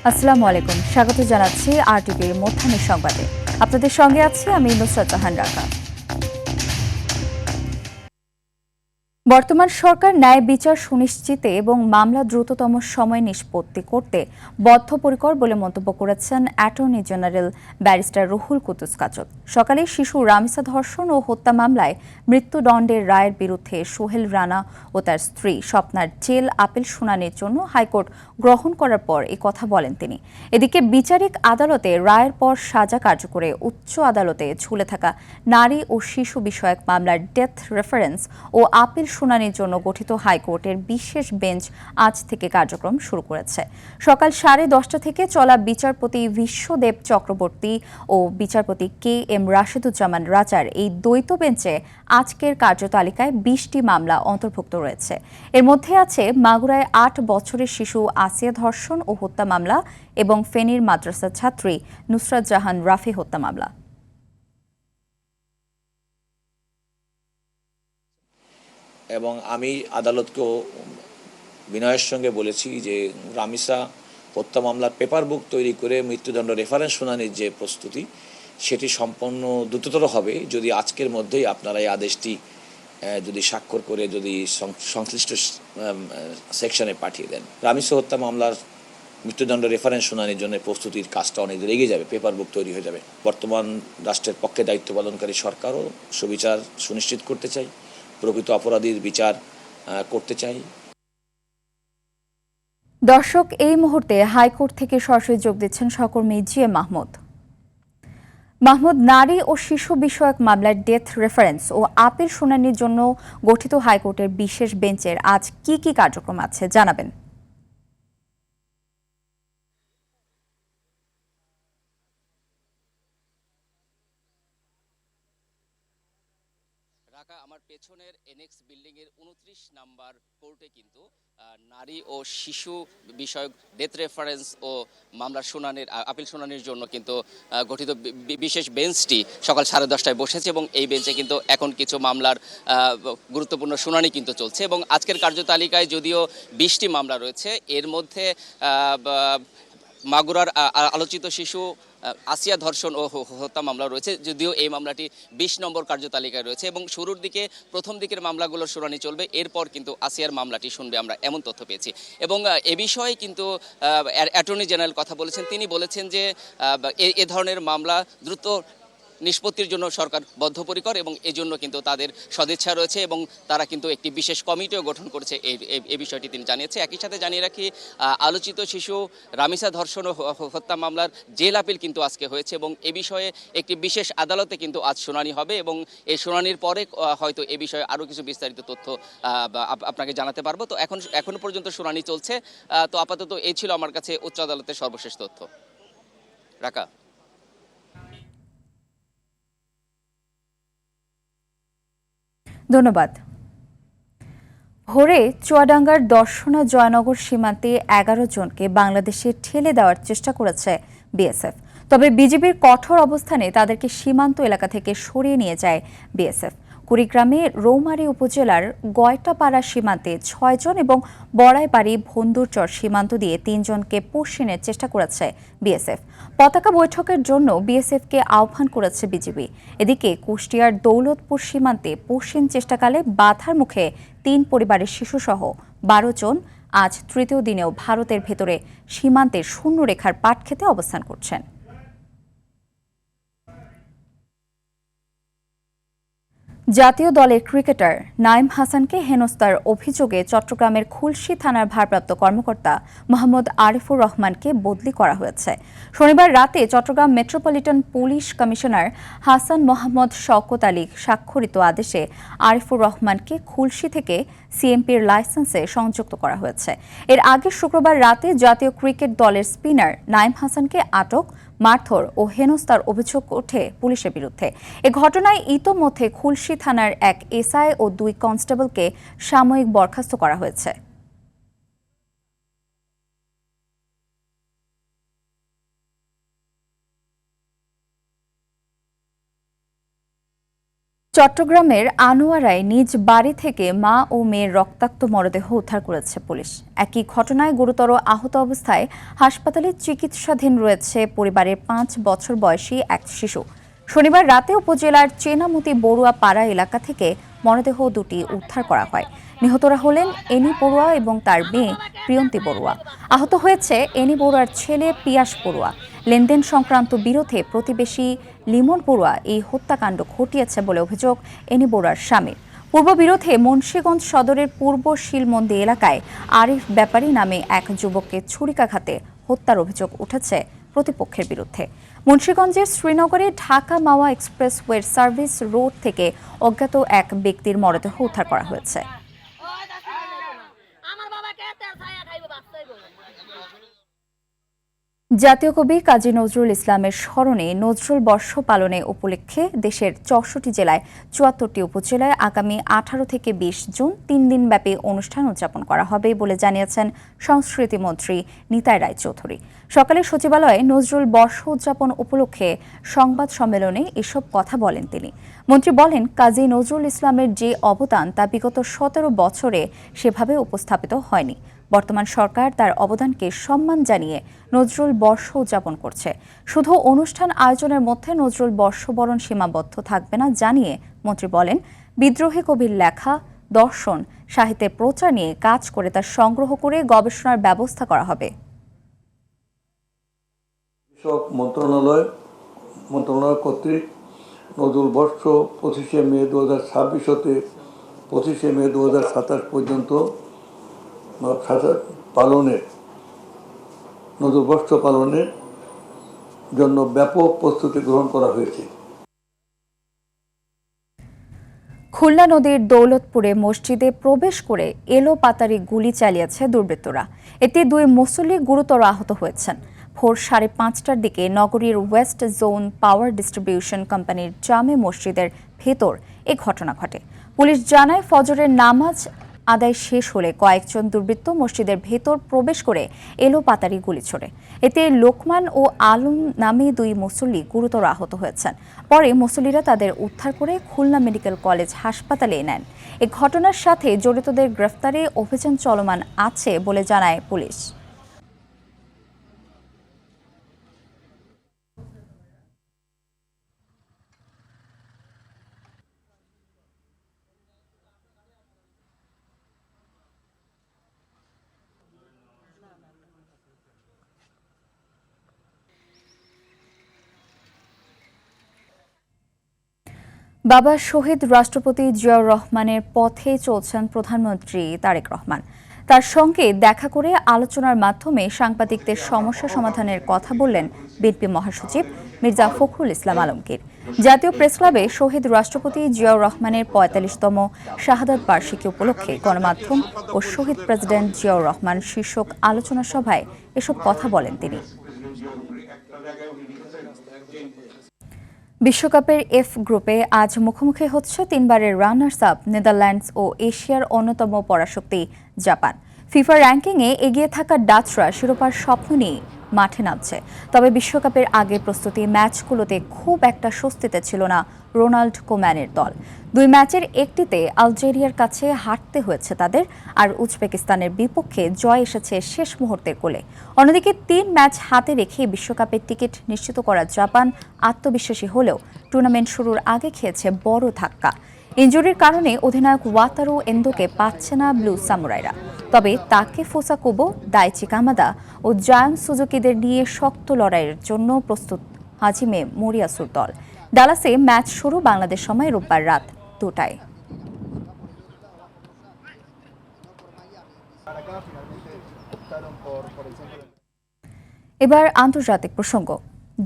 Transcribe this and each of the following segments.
আসসালামু আলাইকুম, স্বাগত জানাচ্ছি আরটিভির মধ্যাহ্নের সংবাদে। আপনাদের সঙ্গে আছি আমি নুসরাত জাহান রাকা। বর্তমান সরকার ন্যায় বিচার সুনিশ্চিতে এবং মামলা দ্রুততম সময়ে নিষ্পত্তি করতে বদ্ধপরিকর বলে মন্তব্য করেছেন attorney general barrister Ruhul Quddus Kajal. সকালে শিশু রামিসা ধর্ষণ ও হত্যা মামলায় মৃত্যুদণ্ডের রায়ের বিরুদ্ধে সোহেল রানা ও তার স্ত্রী স্বপ্নার জেল আপিল শুনানির জন্য হাইকোর্ট গ্রহণ করার পর এই কথা বলেন তিনি। এদিকে বিচারিক আদালতে রায়ের পর সাজা কার্যকরে উচ্চ আদালতে ঝুলে থাকা নারী ও শিশু বিষয়ক মামলার ডেথ রেফারেন্স ও আপিল শুনানির জন্য গঠিত হাইকোর্টের বিশেষ বেঞ্চ আজ থেকে কার্যক্রম শুরু করেছে। সকাল 10:30 থেকে চলা বিচারপতি বিশ্বদেব চক্রবর্তী ও বিচারপতি কে এম রাশেদুজ্জামান রাজার এই দ্বৈত বেঞ্চে আজকের কার্যতালিকায় 20টি মামলা অন্তর্ভুক্ত রয়েছে। এর মধ্যে আছে মাগুরায় 8 বছরের শিশু আসিয়া ধর্ষণ ও হত্যা মামলা এবং ফেনীর মাদ্রাসা ছাত্রী নুসরাত জাহান রাফি হত্যা মামলা। এবং আমি আদালতকেও বিনয়ের সঙ্গে বলেছি যে রামিসা হত্যা মামলার পেপার বুক তৈরি করে মৃত্যুদণ্ড রেফারেন্স শুনানির যে প্রস্তুতি সেটি সম্পন্ন দ্রুততর হবে যদি আজকের মধ্যেই আপনারা এই আদেশটি যদি স্বাক্ষর করে যদি সংশ্লিষ্ট সেকশনে পাঠিয়ে দেন। রামিসা হত্যা মামলার মৃত্যুদণ্ড রেফারেন্স শুনানির জন্য প্রস্তুতির কাজটা অনেক দূর এগিয়ে যাবে, পেপার বুক তৈরি হয়ে যাবে। বর্তমান রাষ্ট্রের পক্ষে দায়িত্ব পালনকারী সরকারও সুবিচার সুনিশ্চিত করতে চাই, প্রকৃত অপরাধীর বিচার করতে চাই। দর্শক, এই মুহূর্তে হাইকোর্ট থেকে সরাসরি যোগ দিচ্ছেন সহকর্মী জি এম মাহমুদ। নারী ও শিশু বিষয়ক মামলার ডেথ রেফারেন্স ও আপিল শুনানির জন্য গঠিত হাইকোর্টের বিশেষ বেঞ্চের আজ কি কি কার্যক্রম আছে জানাবেন। আমার পেছনের এনএক্স বিল্ডিং এর 29 নাম্বার কোর্টে কিন্তু নারী ও শিশু বিষয়ক ডেথ রেফারেন্স ও মামলার শুনানির আপিল শুনানির জন্য কিন্তু গঠিত বিশেষ বেঞ্চটি সকাল 10:30টায় বসেছে এবং এই বেঞ্চে কিন্তু এখন কিছু মামলার গুরুত্বপূর্ণ শুনানি কিন্তু চলছে এবং আজকের কার্যতালিকায় যদিও 20টি মামলা রয়েছে, এর মধ্যে মাগুরার আলোচিত শিশু আসিয়া ধর্ষণ ও হত্যা মামলা রয়েছে, যদিও এই মামলাটি 20 নম্বর কার্যতালিকায় রয়েছে এবং শুরুর দিকে প্রথম দিকের মামলাগুলোর শুনানি চলবে, এরপর কিন্তু আসিয়ার মামলাটি শুনবে আমরা এমন তথ্য পেয়েছি। এবং এ বিষয়ে কিন্তু অ্যাটর্নি জেনারেল কথা বলেছেন। তিনি বলেছেন যে এ ধরনের মামলা দ্রুত নিষ্পত্তির জন্য সরকার বদ্ধপরিকর এবং এজন্য কিন্তু তাদের সদিচ্ছা রয়েছে এবং তারা কিন্তু একটি বিশেষ কমিটিও গঠন করেছে। এই বিষয়টি তিনি জানিয়েছে। একই সাথে জানিয়ে রাখি, আলোচিত শিশু রামিসা ধর্ষণ ও হত্যা মামলার জেল আপিল কিন্তু আজকে হয়েছে এবং এ বিষয়ে একটি বিশেষ আদালতে কিন্তু আজ শুনানি হবে এবং এই শুনানির পরে হয়তো এ বিষয়ে আরও কিছু বিস্তারিত তথ্য আপনাকে জানাতে পারবো। তো এখনো পর্যন্ত শুনানি চলছে। তো আপাতত এই ছিল আমার কাছে উচ্চ আদালতের সর্বশেষ তথ্য। রাকা। ধন্যবাদ। ভোরে চুয়াডাঙ্গার দর্শনা জয়নগর সীমান্তে 11 জনকে বাংলাদেশে ঠেলে দেওয়ার চেষ্টা করেছে বিএসএফ। তবে বিজিবির কঠোর অবস্থানে তাদেরকে সীমান্ত এলাকা থেকে সরিয়ে নিয়ে যায় বিএসএফ। কুড়িগ্রামে রৌমারী উপজেলার গয়টাপাড়া সীমান্তে 6 জন এবং বড়াইবাড়ি ভন্দুরচর সীমান্ত দিয়ে 3 জনকে পশ্চিমের চেষ্টা করেছে বিএসএফ। পতাকা বৈঠকের জন্য বিএসএফকে আহ্বান করেছে বিজিবি। এদিকে কুষ্টিয়ার দৌলতপুর সীমান্তে পশ্চিম চেষ্টাকালে বাধার মুখে 3 পরিবারের শিশুসহ 12 জন আজ তৃতীয় দিনেও ভারতের ভেতরে সীমান্তের শূন্যরেখার পাট খেতে অবস্থান করছেন। জাতীয় দলের ক্রিকেটার নাঈম হাসানকে হেনস্থার অভিযোগে চট্টগ্রামের খুলশী থানার ভারপ্রাপ্ত কর্মকর্তা মোহাম্মদ আরিফুর রহমানকে বদলি করা হয়েছে। শনিবার রাতে Chattogram metropolitan police commissioner Hasan Mohammad Shawkat Ali স্বাক্ষরিত আদেশে আরিফুর রহমানকে খুলশী থেকে সিএমপির লাইসেন্সে সংযুক্ত করা হয়েছে। এর আগে শুক্রবার রাতে জাতীয় ক্রিকেট দলের স্পিনার নাঈম হাসানকে আটক, মারধর ও হেনস্থার অভিযোগ ওঠে পুলিশের বিরুদ্ধে। এ ঘটনায় ইতোমধ্যে খুলশী থানার এক এসআই ও 2 কনস্টেবলকে সাময়িক বরখাস্ত করা হয়েছে। চট্টগ্রামের আনোয়ারায় নিজ বাড়ি থেকে মা ও মেয়ের রক্তাক্ত মরদেহ উদ্ধার করেছে পুলিশ। একই ঘটনায় গুরুতর আহত অবস্থায় হাসপাতালে চিকিৎসাধীন রয়েছে পরিবারের 5 বছর বয়সী এক শিশু। শনিবার রাতে উপজেলার চেনামতি বড়ুয়া পাড়া এলাকা থেকে মরদেহ দুটি উদ্ধার করা হয়। নিহতরা হলেন এনি বড়ুয়া এবং তার মেয়ে প্রিয়ন্তী বড়ুয়া। আহত হয়েছে এনি বড়ুয়ার ছেলে পিয়াস বড়ুয়া। লেনদেন সংক্রান্ত বিরোধে প্রতিবেশী লিমন বড়ুয়া এই হত্যাকাণ্ড ঘটিয়েছে বলে অভিযোগ এনি বড়ুয়ার স্বামীর। পূর্ব বিরোধে মুন্সিগঞ্জ সদরের পূর্ব শিলমন্দি এলাকায় আরিফ ব্যাপারী নামে এক যুবককে ছুরিকাঘাতে হত্যার অভিযোগ উঠেছে প্রতিপক্ষের বিরুদ্ধে। মুন্সিগঞ্জের শ্রীনগরে ঢাকা মাওয়া এক্সপ্রেসওয়ের সার্ভিস রোড থেকে অজ্ঞাত এক ব্যক্তির মরদেহ উদ্ধার করা হয়েছে। জাতীয় কবি কাজী নজরুল ইসলামের স্মরণে নজরুল বর্ষ পালনে উপলক্ষে দেশের 64 জেলায় 74টি উপজেলায় আগামী 18 থেকে 20 জুন 3 দিনব্যাপী অনুষ্ঠান উদযাপন করা হবে বলে জানিয়েছেন সংস্কৃতি মন্ত্রী নিতাই রায়চৌধুরী। সকালে সচিবালয়ে নজরুল বর্ষ উদযাপন উপলক্ষে সংবাদ সম্মেলনে এসব কথা বলেন তিনি। মন্ত্রী বলেন, কাজী নজরুল ইসলামের যে অবদান তা বিগত 17 বছরে সেভাবে উপস্থাপিত হয়নি। বর্তমান সরকার তার অবদানকে সম্মান জানিয়ে নজরুল বর্ষ উদযাপন করছে। শুধু অনুষ্ঠান আয়োজনের মধ্যে নজরুল বর্ষবরণ সীমাবদ্ধ থাকবে না জানিয়ে মন্ত্রী বলেন, বিদ্রোহী কবির লেখা, দর্শন, সাহিত্যের প্রচার নিয়ে কাজ করে তা সংগ্রহ করে গবেষণার ব্যবস্থা করা হবে। মন্ত্রণালয় কর্তৃক নজরুল বর্ষ 25শে মে 2026 হতে 25শে মে 2027 পর্যন্ত নজরুল বর্ষ পালনের জন্য ব্যাপক প্রস্তুতি গ্রহণ করা হয়েছে। খুলনা নদীর দৌলতপুরে মসজিদে প্রবেশ করে এলোপাতাড়ি গুলি চালিয়েছে দুর্বৃত্তরা। এতে 2 মুসল্লি গুরুতর আহত হয়েছেন। ভোর 5:30টার দিকে নগরীর ওয়েস্ট জোন পাওয়ার ডিস্ট্রিবিউশন কোম্পানির জামে মসজিদের ভেতর এ ঘটনা ঘটে। পুলিশ জানায়, ফজরের নামাজ আদায় শেষ হলে কয়েকজন দুর্বৃত্ত মসজিদের ভেতর প্রবেশ করে এলোপাতাড়ি গুলি ছোড়ে। এতে লোকমান ও আলম নামে 2 মুসল্লি গুরুতর আহত হয়েছেন। পরে মুসল্লিরা তাদের উদ্ধার করে খুলনা মেডিকেল কলেজ হাসপাতালে নেন। এ ঘটনার সাথে জড়িতদের গ্রেফতারে অভিযান চলমান আছে বলে জানায় পুলিশ। বাবা শহীদ রাষ্ট্রপতি জিয়াউর রহমানের পথে চলছেন প্রধানমন্ত্রী তারেক রহমান। তার সঙ্গে দেখা করে আলোচনার মাধ্যমে সাংবাদিকদের সমস্যা সমাধানের কথা বললেন বিএনপি মহাসচিব মির্জা ফখরুল ইসলাম আলমগীর। জাতীয় প্রেসক্লাবে শহীদ রাষ্ট্রপতি জিয়াউর রহমানের 45তম শাহাদাত বার্ষিকী উপলক্ষে গণমাধ্যম ও শহীদ প্রেসিডেন্ট জিয়াউর রহমান শীর্ষক আলোচনা সভায় এসব কথা বলেন তিনি। বিশ্বকাপের এফ গ্রুপে আজ মুখোমুখি হচ্ছে 3বারের রানার্স আপ নেদারল্যান্ডস ও এশিয়ার অন্যতম পরাশক্তি জাপান। ফিফা র্যাঙ্কিংয়ে এগিয়ে থাকা ডাচরা শিরোপার স্বপ্ন নিয়ে মাঠে নামছে। তবে বিশ্বকাপের আগে প্রস্তুতি ম্যাচগুলোতে খুব একটা স্বস্তিতে ছিল না রোনাল্ড কোম্যানের দল। 2 ম্যাচের একটিতে আলজেরিয়ার কাছে হারতে হয়েছে তাদের, আর উজবেকিস্তানের বিপক্ষে জয় এসেছে শেষ মুহূর্তের গোলে। অন্যদিকে 3 ম্যাচ হাতে রেখে বিশ্বকাপের টিকিট নিশ্চিত করা জাপান আত্মবিশ্বাসী হলেও টুর্নামেন্ট শুরুর আগে খেয়েছে বড় ধাক্কা। ইনজুরির কারণে অধিনায়ক ওয়াতারু এন্দোকে পাচ্ছে না ব্লু সামুরাইরা। তবে তাকে ফুসাকুবো, দাইচি কামাদা ও জায়ান সুজুকিদের নিয়ে শক্ত লড়াইয়ের জন্য প্রস্তুত হাজিমে মোরিয়াসুর দল। ডালাসে ম্যাচ শুরু বাংলাদেশ সময় রোববার রাত 2টায়। এবার আন্তর্জাতিক প্রসঙ্গ।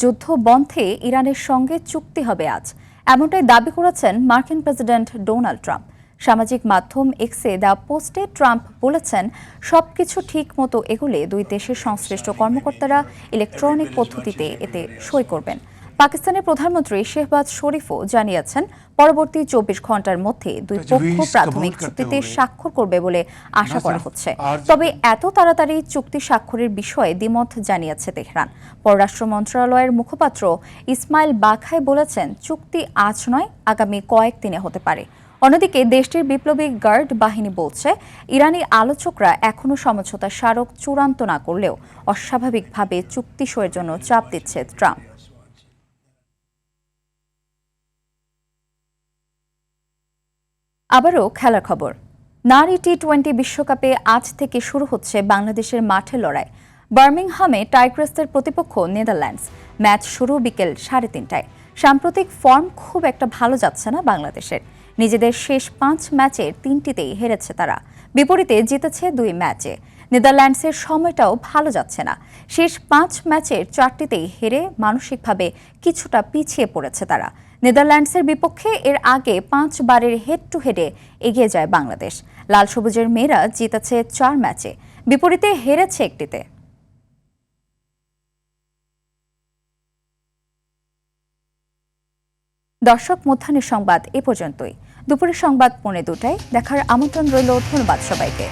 যুদ্ধ বন্ধে ইরানের সঙ্গে চুক্তি হবে আজ, এমনটাই দাবি করেছেন মার্কিন প্রেসিডেন্ট ডোনাল্ড ট্রাম্প। সামাজিক মাধ্যম এক্সে দেওয়া পোস্টে ট্রাম্প বলেছেন, সবকিছু ঠিক মতো এগোলে 2 দেশের সংশ্লিষ্ট কর্মকর্তারা ইলেকট্রনিক পদ্ধতিতে এতে সই করবেন। পাকিস্তানের প্রধানমন্ত্রী শেহবাজ শরীফও জানিয়েছেন পরবর্তী ২৪ ঘন্টার মধ্যে দুই পক্ষ প্রাথমিক চুক্তিতে স্বাক্ষর করবে বলে আশা করা হচ্ছে। তবে এত তাড়াতাড়ি চুক্তি স্বাক্ষরের বিষয়ে দ্বিমত জানিয়েছে তেহরান। পররাষ্ট্র মন্ত্রণালয়ের মুখপাত্র ইসমাইল বাখাই বলেছেন, চুক্তি আজ নয়, আগামী কয়েকদিনে হতে পারে। অন্যদিকে দেশটির বিপ্লবী গার্ড বাহিনী বলছে, ইরানি আলোচকরা এখনও সমঝোতা স্মারক চূড়ান্ত না করলেও অস্বাভাবিকভাবে চুক্তি সইয়ের জন্য চাপ দিচ্ছে ট্রাম্প। আবারও খেলার খবর। নারী টি-20 বিশ্বকাপে আজ থেকে শুরু হচ্ছে বাংলাদেশের মাঠে লড়াই। বার্মিংহামে টাইগ্রেসদের প্রতিপক্ষ নেদারল্যান্ডস। ম্যাচ শুরু বিকেল 3:30টায়। সাম্প্রতিক ফর্ম খুব একটা ভালো যাচ্ছে না বাংলাদেশের। নিজেদের শেষ 5 ম্যাচের 3টিতেই হেরেছে তারা, বিপরীতে জিতেছে 2 ম্যাচে। নেদারল্যান্ডসের সময়টাও ভালো যাচ্ছে না। শেষ 5 ম্যাচের 4টিতেই হেরে মানসিকভাবে কিছুটা পিছিয়ে পড়েছে তারা। নেদারল্যান্ডসের বিপক্ষে এর আগে 5 বারের হেড টু হেডে এগিয়ে যায় বাংলাদেশ। লাল সবুজের মেয়েরা জিতেছে 4 ম্যাচে, বিপরীতে হেরেছে 1টিতে। দর্শক, মধ্যাহ্নের সংবাদ এ পর্যন্তই। দুপুরের সংবাদ 2:45টায় দেখার আমন্ত্রণ রইল। ধন্যবাদ সবাইকে।